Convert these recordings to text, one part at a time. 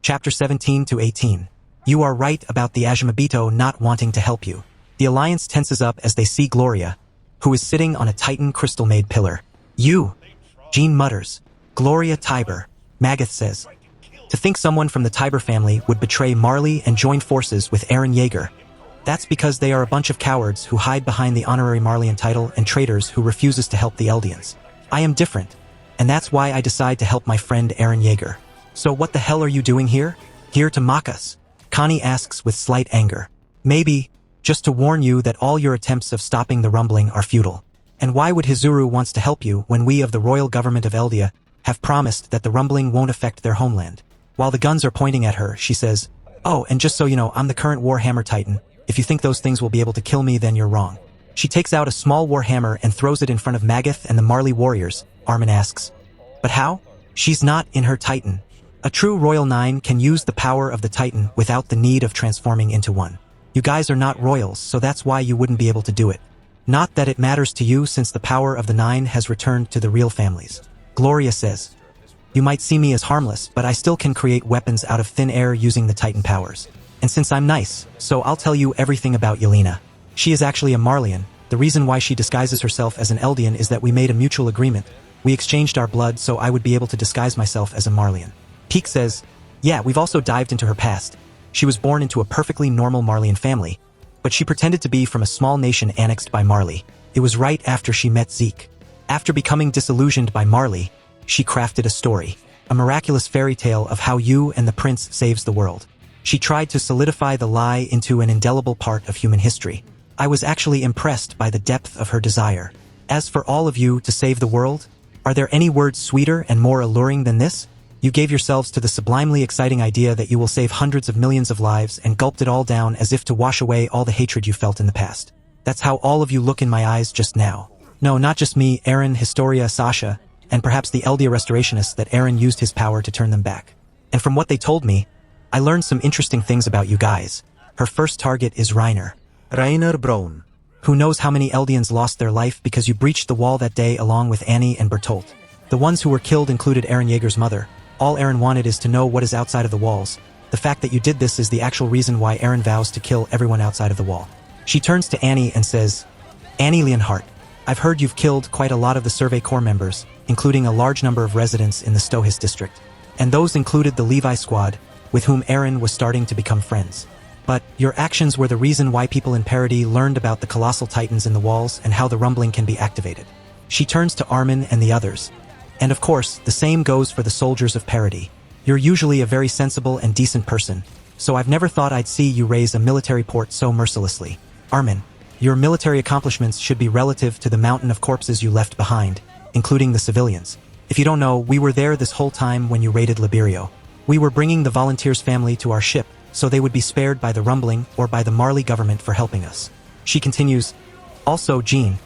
Chapter 17 to 18. You are right about the Ajimabito not wanting to help you. The Alliance tenses up as they see Gloria, who is sitting on a Titan crystal-made pillar. You! Jean mutters. Gloria Tiber. Magath says. To think someone from the Tiber family would betray Marley and join forces with Eren Yeager. That's because they are a bunch of cowards who hide behind the honorary Marleyan title and traitors who refuses to help the Eldians. I am different, and that's why I decide to help my friend Eren Yeager. So what the hell are you doing here? Here to mock us? Connie asks with slight anger. Maybe, just to warn you that all your attempts of stopping the rumbling are futile. And why would Hizuru wants to help you when we of the royal government of Eldia have promised that the rumbling won't affect their homeland? While the guns are pointing at her, she says, "Oh, and just so you know, I'm the current Warhammer Titan. If you think those things will be able to kill me, then you're wrong." She takes out a small warhammer and throws it in front of Magath and the Marley warriors. Armin asks, "But how?" She's not in her Titan. A true Royal 9 can use the power of the Titan without the need of transforming into one. You guys are not royals, so that's why you wouldn't be able to do it. Not that it matters to you since the power of the 9 has returned to the real families. Gloria says, "You might see me as harmless, but I still can create weapons out of thin air using the Titan powers. And since I'm nice, so I'll tell you everything about Yelena. She is actually a Marleyan. The reason why she disguises herself as an Eldian is that we made a mutual agreement. We exchanged our blood so I would be able to disguise myself as a Marleyan." Peak says, "Yeah, we've also dived into her past. She was born into a perfectly normal Marleyan family, but she pretended to be from a small nation annexed by Marley. It was right after she met Zeke. After becoming disillusioned by Marley, she crafted a story, a miraculous fairy tale of how you and the prince saves the world. She tried to solidify the lie into an indelible part of human history. I was actually impressed by the depth of her desire. As for all of you to save the world, are there any words sweeter and more alluring than this? You gave yourselves to the sublimely exciting idea that you will save hundreds of millions of lives and gulped it all down as if to wash away all the hatred you felt in the past. That's how all of you look in my eyes just now. No, not just me, Eren, Historia, Sasha, and perhaps the Eldia restorationists that Eren used his power to turn them back. And from what they told me, I learned some interesting things about you guys. Her first target is Reiner. Reiner Braun. Who knows how many Eldians lost their life because you breached the wall that day along with Annie and Bertolt. The ones who were killed included Eren Yeager's mother. All Eren wanted is to know what is outside of the walls. The fact that you did this is the actual reason why Eren vows to kill everyone outside of the wall. She turns to Annie and says, "Annie Leonhardt, I've heard you've killed quite a lot of the Survey Corps members, including a large number of residents in the Stohis district. And those included the Levi squad, with whom Eren was starting to become friends. But your actions were the reason why people in Parody learned about the colossal titans in the walls and how the rumbling can be activated." She turns to Armin and the others. "And of course, the same goes for the soldiers of Parody. You're usually a very sensible and decent person, so I've never thought I'd see you raise a military port so mercilessly. Armin, your military accomplishments should be relative to the mountain of corpses you left behind, including the civilians. If you don't know, we were there this whole time when you raided Liberio. We were bringing the Volunteers family to our ship, so they would be spared by the rumbling or by the Marley government for helping us." She continues, "Also, Jean,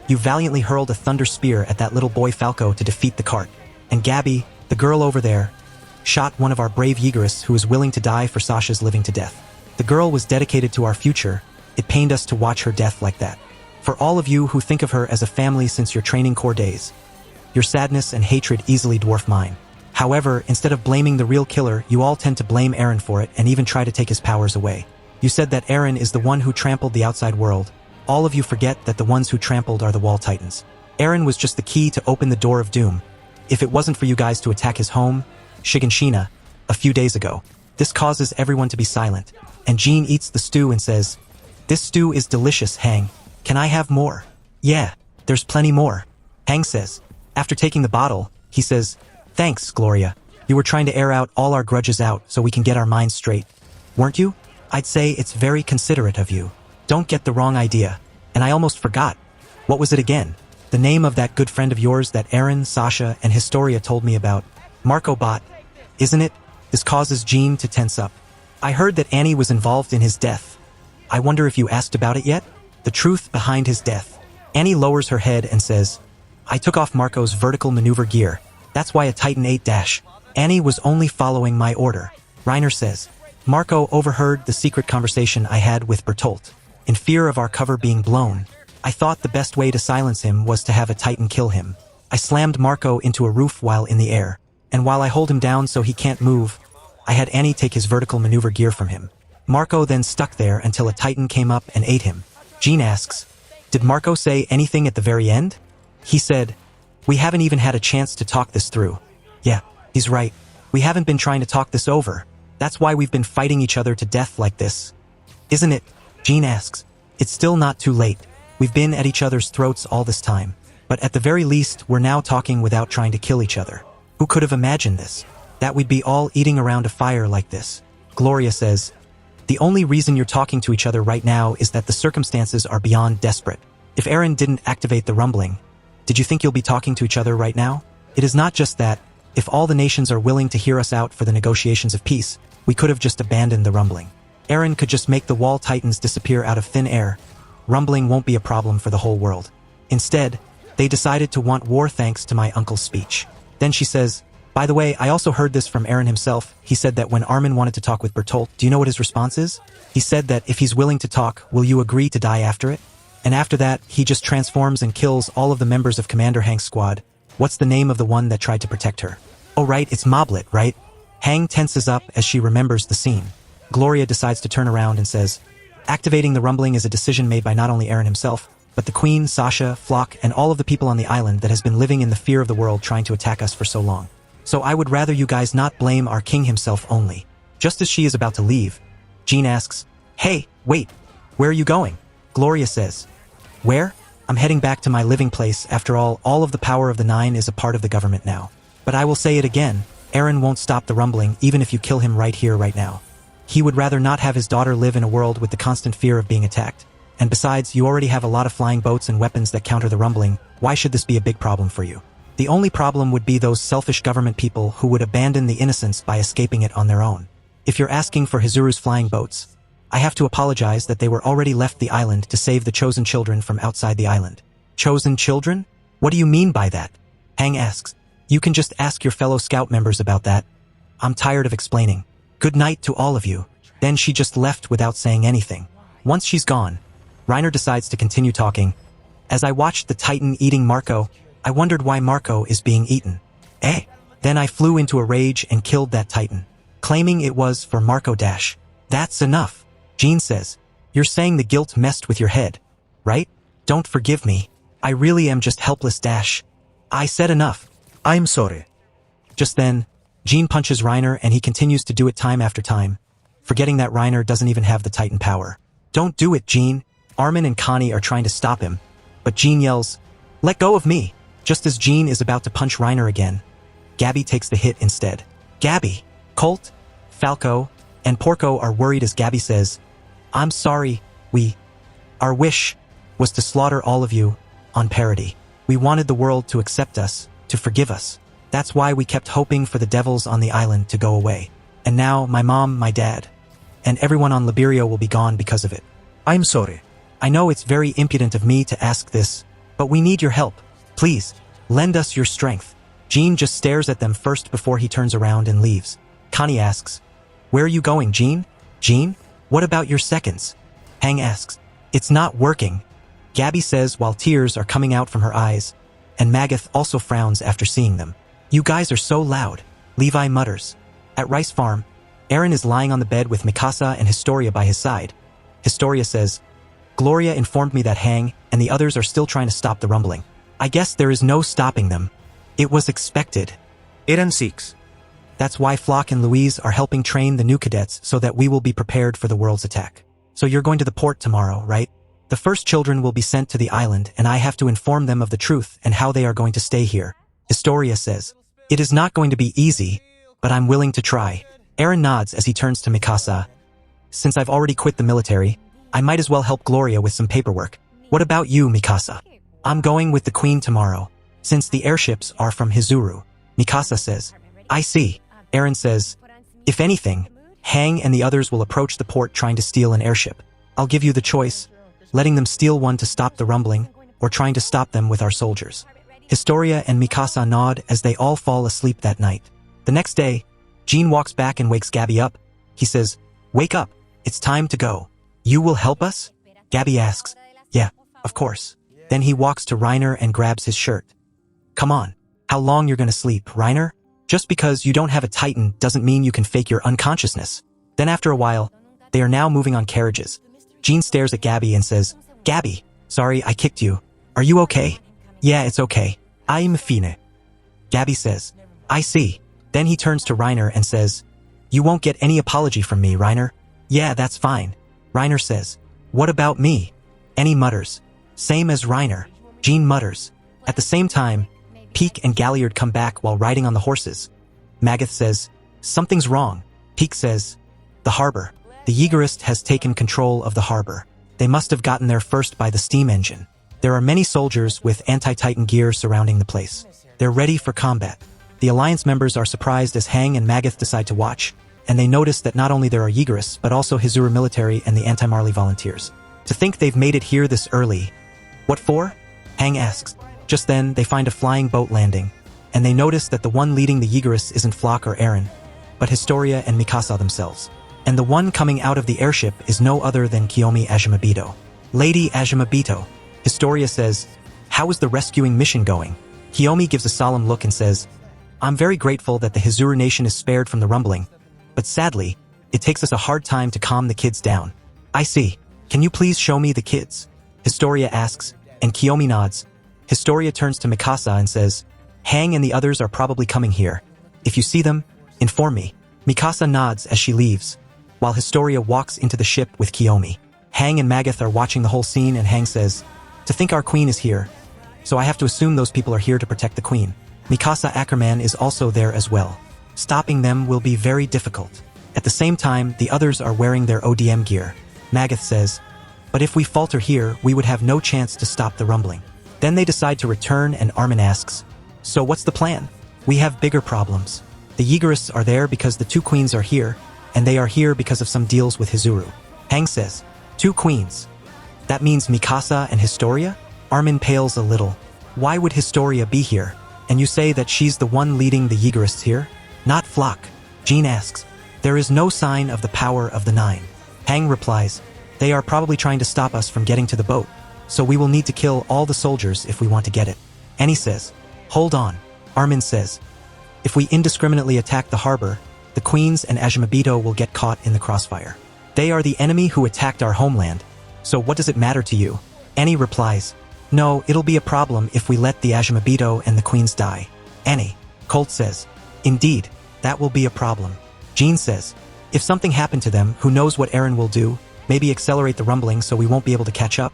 you valiantly hurled a thunder spear at that little boy Falco to defeat the cart. And Gabby, the girl over there, shot one of our brave Yeagerists who was willing to die for Sasha's living to death. The girl was dedicated to our future. It pained us to watch her death like that. For all of you who think of her as a family since your training corps days, your sadness and hatred easily dwarf mine. However, instead of blaming the real killer, you all tend to blame Eren for it and even try to take his powers away. You said that Eren is the one who trampled the outside world. All of you forget that the ones who trampled are the Wall Titans. Eren was just the key to open the door of doom. If it wasn't for you guys to attack his home, Shiganshina, a few days ago. This causes everyone to be silent. And Jean eats the stew and says, 'This stew is delicious, Hang. Can I have more?' 'Yeah, there's plenty more,' Hang says. After taking the bottle, he says, 'Thanks, Gloria. You were trying to air out all our grudges out so we can get our minds straight. Weren't you? I'd say it's very considerate of you. Don't get the wrong idea. And I almost forgot. What was it again? The name of that good friend of yours that Eren, Sasha, and Historia told me about. Marco Bot. Isn't it?' This causes Jean to tense up. 'I heard that Annie was involved in his death. I wonder if you asked about it yet? The truth behind his death.' Annie lowers her head and says, 'I took off Marco's vertical maneuver gear. That's why a Titan 8 Annie was only following my order.' Reiner says, 'Marco overheard the secret conversation I had with Bertolt. In fear of our cover being blown, I thought the best way to silence him was to have a Titan kill him. I slammed Marco into a roof while in the air, and while I hold him down so he can't move, I had Annie take his vertical maneuver gear from him. Marco then stuck there until a Titan came up and ate him. Jean asks, did Marco say anything at the very end? He said, we haven't even had a chance to talk this through. Yeah, he's right. We haven't been trying to talk this over. That's why we've been fighting each other to death like this. Isn't it? Jean asks. It's still not too late. We've been at each other's throats all this time. But at the very least, we're now talking without trying to kill each other. Who could have imagined this? That we'd be all eating around a fire like this. Gloria says, the only reason you're talking to each other right now is that the circumstances are beyond desperate. If Eren didn't activate the rumbling, did you think you'll be talking to each other right now? It is not just that. If all the nations are willing to hear us out for the negotiations of peace, we could have just abandoned the rumbling. Eren could just make the wall titans disappear out of thin air. Rumbling won't be a problem for the whole world. Instead, they decided to want war thanks to my uncle's speech. Then she says, by the way, I also heard this from Eren himself. He said that when Armin wanted to talk with Bertolt, do you know what his response is? He said that if he's willing to talk, will you agree to die after it? And after that, he just transforms and kills all of the members of Commander Hank's squad. What's the name of the one that tried to protect her? Oh right, it's Moblet, right? Hang tenses up as she remembers the scene. Gloria decides to turn around and says, activating the rumbling is a decision made by not only Eren himself, but the Queen, Sasha, Flock, and all of the people on the island that has been living in the fear of the world trying to attack us for so long. So I would rather you guys not blame our king himself only. Just as she is about to leave, Jean asks, hey, wait, where are you going? Gloria says, where? I'm heading back to my living place. After all of the power of the Nine is a part of the government now. But I will say it again, Eren won't stop the rumbling even if you kill him right here, right now. He would rather not have his daughter live in a world with the constant fear of being attacked. And besides, you already have a lot of flying boats and weapons that counter the rumbling. Why should this be a big problem for you? The only problem would be those selfish government people who would abandon the innocents by escaping it on their own. If you're asking for Hizuru's flying boats, I have to apologize that they were already left the island to save the chosen children from outside the island. Chosen children? What do you mean by that? Hang asks. You can just ask your fellow scout members about that. I'm tired of explaining. Good night to all of you. Then she just left without saying anything. Once she's gone, Reiner decides to continue talking. As I watched the Titan eating Marco, I wondered why Marco is being eaten. Then I flew into a rage and killed that Titan, claiming it was for Marco Dash. That's enough, Jean says. You're saying the guilt messed with your head, right? Don't forgive me. I really am just helpless Dash. I said enough. I'm sorry. Just then, Jean punches Reiner and he continues to do it time after time, forgetting that Reiner doesn't even have the Titan power. Don't do it, Jean. Armin and Connie are trying to stop him, but Jean yells, let go of me. Just as Jean is about to punch Reiner again, Gabby takes the hit instead. Gabby, Colt, Falco, and Porco are worried as Gabby says, I'm sorry, our wish was to slaughter all of you, on parody. We wanted the world to accept us, to forgive us. That's why we kept hoping for the devils on the island to go away. And now, my mom, my dad, and everyone on Liberia will be gone because of it. I'm sorry. I know it's very impudent of me to ask this, but we need your help. Please, lend us your strength. Jean just stares at them first before he turns around and leaves. Connie asks, where are you going, Jean? Jean? What about your seconds? Hang asks, it's not working. Gabby says while tears are coming out from her eyes, and Magath also frowns after seeing them. You guys are so loud, Levi mutters. At Rice Farm, Eren is lying on the bed with Mikasa and Historia by his side. Historia says, Gloria informed me that Hang and the others are still trying to stop the rumbling. I guess there is no stopping them. It was expected. Eren seeks. That's why Flock and Louise are helping train the new cadets so that we will be prepared for the world's attack. So you're going to the port tomorrow, right? The first children will be sent to the island and I have to inform them of the truth and how they are going to stay here. Historia says, it is not going to be easy, but I'm willing to try. Eren nods as he turns to Mikasa. Since I've already quit the military, I might as well help Gloria with some paperwork. What about you, Mikasa? I'm going with the Queen tomorrow, since the airships are from Hizuru. Mikasa says, I see. Eren says, if anything, Hang and the others will approach the port trying to steal an airship. I'll give you the choice, letting them steal one to stop the rumbling, or trying to stop them with our soldiers. Historia and Mikasa nod as they all fall asleep that night. The next day, Jean walks back and wakes Gabby up. He says, wake up, it's time to go. You will help us? Gabby asks, yeah, of course. Then he walks to Reiner and grabs his shirt. Come on, how long you're gonna sleep, Reiner? Just because you don't have a titan doesn't mean you can fake your unconsciousness. Then after a while, they are now moving on carriages. Jean stares at Gabby and says, Gabby, sorry I kicked you. Are you okay? Yeah, it's okay. I'm fine. Gabby says, I see. Then he turns to Reiner and says, you won't get any apology from me, Reiner. Yeah, that's fine. Reiner says, what about me? Annie mutters, same as Reiner. Jean mutters. At the same time, Peek and Galliard come back while riding on the horses. Magath says, something's wrong. Peek says, the harbor. The Jägerist has taken control of the harbor. They must have gotten there first by the steam engine. There are many soldiers with anti-Titan gear surrounding the place. They're ready for combat. The Alliance members are surprised as Hang and Magath decide to watch, and they notice that not only there are Jägerists, but also Hizuru military and the anti-Marley volunteers. To think they've made it here this early. What for? Hang asks. Just then, they find a flying boat landing, and they notice that the one leading the Jägerists isn't Flock or Eren, but Historia and Mikasa themselves. And the one coming out of the airship is no other than Kiyomi Ajimabito. Lady Ajimabito, Historia says, how is the rescuing mission going? Kiyomi gives a solemn look and says, I'm very grateful that the Hizuru nation is spared from the rumbling, but sadly, it takes us a hard time to calm the kids down. I see. Can you please show me the kids? Historia asks, and Kiyomi nods. Historia turns to Mikasa and says, Hang and the others are probably coming here. If you see them, inform me. Mikasa nods as she leaves, while Historia walks into the ship with Kiyomi. Hang and Magath are watching the whole scene, and Hang says, to think our queen is here, so I have to assume those people are here to protect the queen. Mikasa Ackerman is also there as well. Stopping them will be very difficult. At the same time, the others are wearing their ODM gear. Magath says, but if we falter here, we would have no chance to stop the rumbling. Then they decide to return, and Armin asks, so what's the plan? We have bigger problems. The Jägerists are there because the two queens are here, and they are here because of some deals with Hizuru. Hang says, 2 queens. That means Mikasa and Historia? Armin pales a little. Why would Historia be here? And you say that she's the one leading the Jägerists here? Not Flock. Jean asks. There is no sign of the power of the 9. Hang replies, they are probably trying to stop us from getting to the boat, so we will need to kill all the soldiers if we want to get it. Annie says, hold on. Armin says, if we indiscriminately attack the harbor, the queens and Ajimabito will get caught in the crossfire. They are the enemy who attacked our homeland, so what does it matter to you? Annie replies, no, it'll be a problem if we let the Ajimabito and the queens die. Annie. Colt says, indeed, that will be a problem. Jean says, if something happened to them, who knows what Eren will do? Maybe accelerate the rumbling so we won't be able to catch up?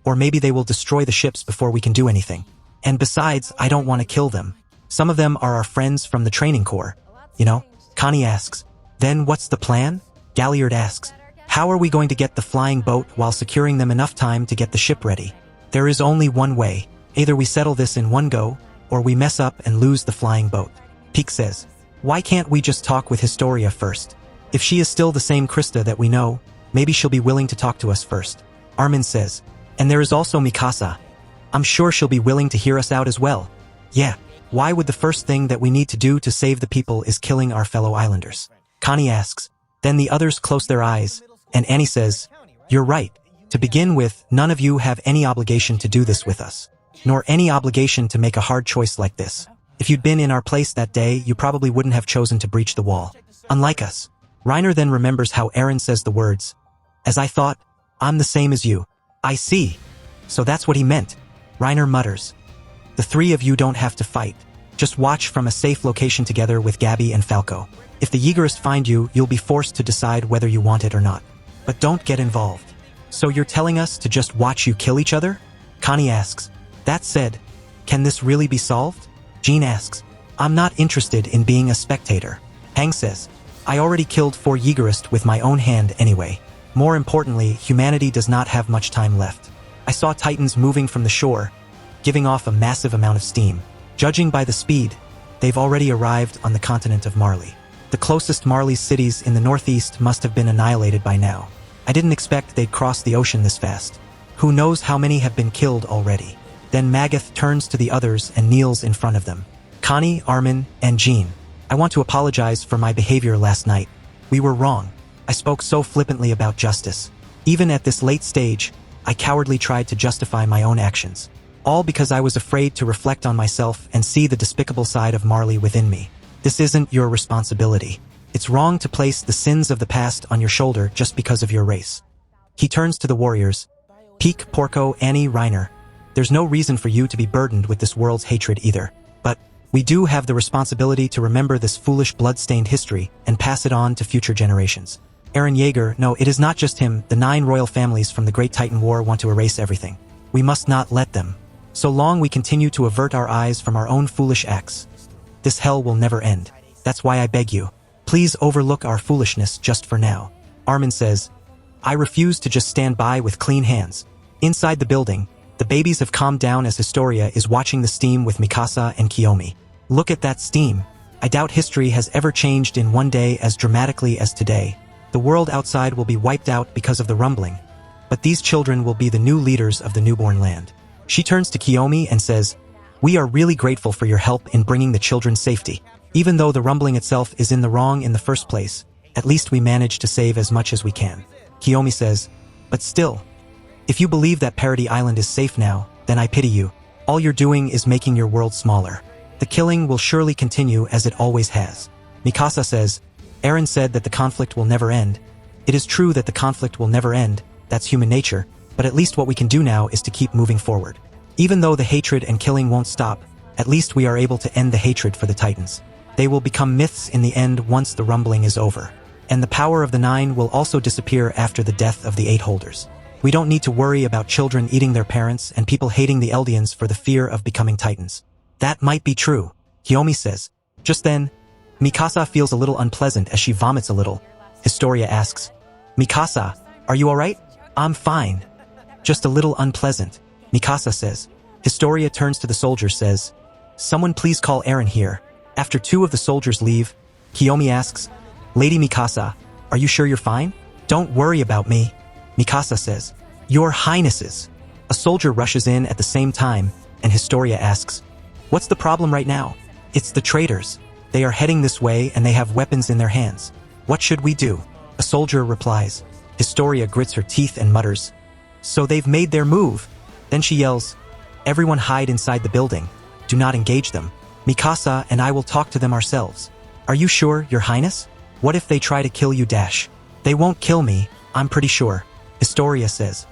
Or maybe they will destroy the ships before we can do anything. And besides, I don't want to kill them. Some of them are our friends from the training corps. You know? Connie asks, then what's the plan? Galliard asks, how are we going to get the flying boat while securing them enough time to get the ship ready? There is only one way. Either we settle this in one go, or we mess up and lose the flying boat. Peek says, why can't we just talk with Historia first? If she is still the same Krista that we know, maybe she'll be willing to talk to us first. Armin says, and there is also Mikasa. I'm sure she'll be willing to hear us out as well. Yeah, why would the first thing that we need to do to save the people is killing our fellow islanders? Connie asks. Then the others close their eyes, and Annie says, you're right. To begin with, none of you have any obligation to do this with us, nor any obligation to make a hard choice like this. If you'd been in our place that day, you probably wouldn't have chosen to breach the wall. Unlike us. Reiner then remembers how Eren says the words, as I thought, I'm the same as you. I see. So that's what he meant. Reiner mutters, the 3 of you don't have to fight. Just watch from a safe location together with Gabby and Falco. If the Jägerists find you, you'll be forced to decide whether you want it or not. But don't get involved. So you're telling us to just watch you kill each other? Connie asks. That said, can this really be solved? Jean asks. I'm not interested in being a spectator. Hang says. I already killed 4 Jägerists with my own hand anyway. More importantly, humanity does not have much time left. I saw Titans moving from the shore, giving off a massive amount of steam. Judging by the speed, they've already arrived on the continent of Marley. The closest Marley cities in the northeast must have been annihilated by now. I didn't expect they'd cross the ocean this fast. Who knows how many have been killed already? Then Magath turns to the others and kneels in front of them. Connie, Armin, and Jean. I want to apologize for my behavior last night. We were wrong. I spoke so flippantly about justice. Even at this late stage, I cowardly tried to justify my own actions. All because I was afraid to reflect on myself and see the despicable side of Marley within me. This isn't your responsibility. It's wrong to place the sins of the past on your shoulder just because of your race. He turns to the warriors. Peek, Porco, Annie, Reiner. There's no reason for you to be burdened with this world's hatred either. But we do have the responsibility to remember this foolish blood-stained history and pass it on to future generations. Eren Yeager, no, it is not just him. The 9 royal families from the Great Titan War want to erase everything. We must not let them. So long we continue to avert our eyes from our own foolish acts, this hell will never end. That's why I beg you, please overlook our foolishness just for now. Armin says, I refuse to just stand by with clean hands. Inside the building, the babies have calmed down as Historia is watching the steam with Mikasa and Kiyomi. Look at that steam. I doubt history has ever changed in one day as dramatically as today. The world outside will be wiped out because of the rumbling, but these children will be the new leaders of the newborn land. She turns to Kiyomi and says, we are really grateful for your help in bringing the children's safety. Even though the rumbling itself is in the wrong in the first place, at least we managed to save as much as we can. Kiyomi says, but still, if you believe that Parody Island is safe now, then I pity you. All you're doing is making your world smaller. The killing will surely continue as it always has. Mikasa says, Eren said that the conflict will never end. It is true that the conflict will never end, that's human nature, but at least what we can do now is to keep moving forward. Even though the hatred and killing won't stop, at least we are able to end the hatred for the Titans. They will become myths in the end once the rumbling is over. And the power of the 9 will also disappear after the death of the 8 holders. We don't need to worry about children eating their parents and people hating the Eldians for the fear of becoming Titans. That might be true, Kiyomi says. Just then, Mikasa feels a little unpleasant as she vomits a little. Historia asks, Mikasa, are you alright? I'm fine. Just a little unpleasant, Mikasa says. Historia turns to the soldiers says, someone please call Eren here. After 2 of the soldiers leave, Kiyomi asks, Lady Mikasa, are you sure you're fine? Don't worry about me, Mikasa says. Your Highnesses. A soldier rushes in at the same time, and Historia asks, what's the problem right now? It's the traitors. They are heading this way and they have weapons in their hands. What should we do? A soldier replies. Historia grits her teeth and mutters, so they've made their move. Then she yells, everyone hide inside the building. Do not engage them. Mikasa and I will talk to them ourselves. Are you sure, Your Highness? What if they try to kill you? They won't kill me, I'm pretty sure, Historia says.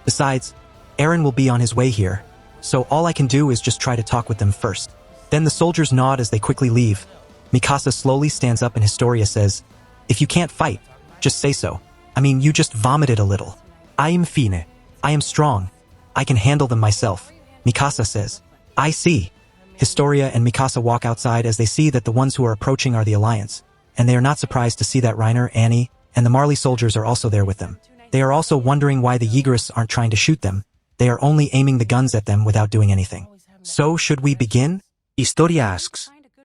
Besides, Eren will be on his way here, so all I can do is just try to talk with them first. Then the soldiers nod as they quickly leave. Mikasa slowly stands up and Historia says, if you can't fight, just say so. I mean, you just vomited a little. I am fine. I am strong. I can handle them myself, Mikasa says. I see. Historia and Mikasa walk outside as they see that the ones who are approaching are the Alliance, and they are not surprised to see that Reiner, Annie, and the Marley soldiers are also there with them. They are also wondering why the Yeagerists aren't trying to shoot them. They are only aiming the guns at them without doing anything. So should we begin? Historia asks,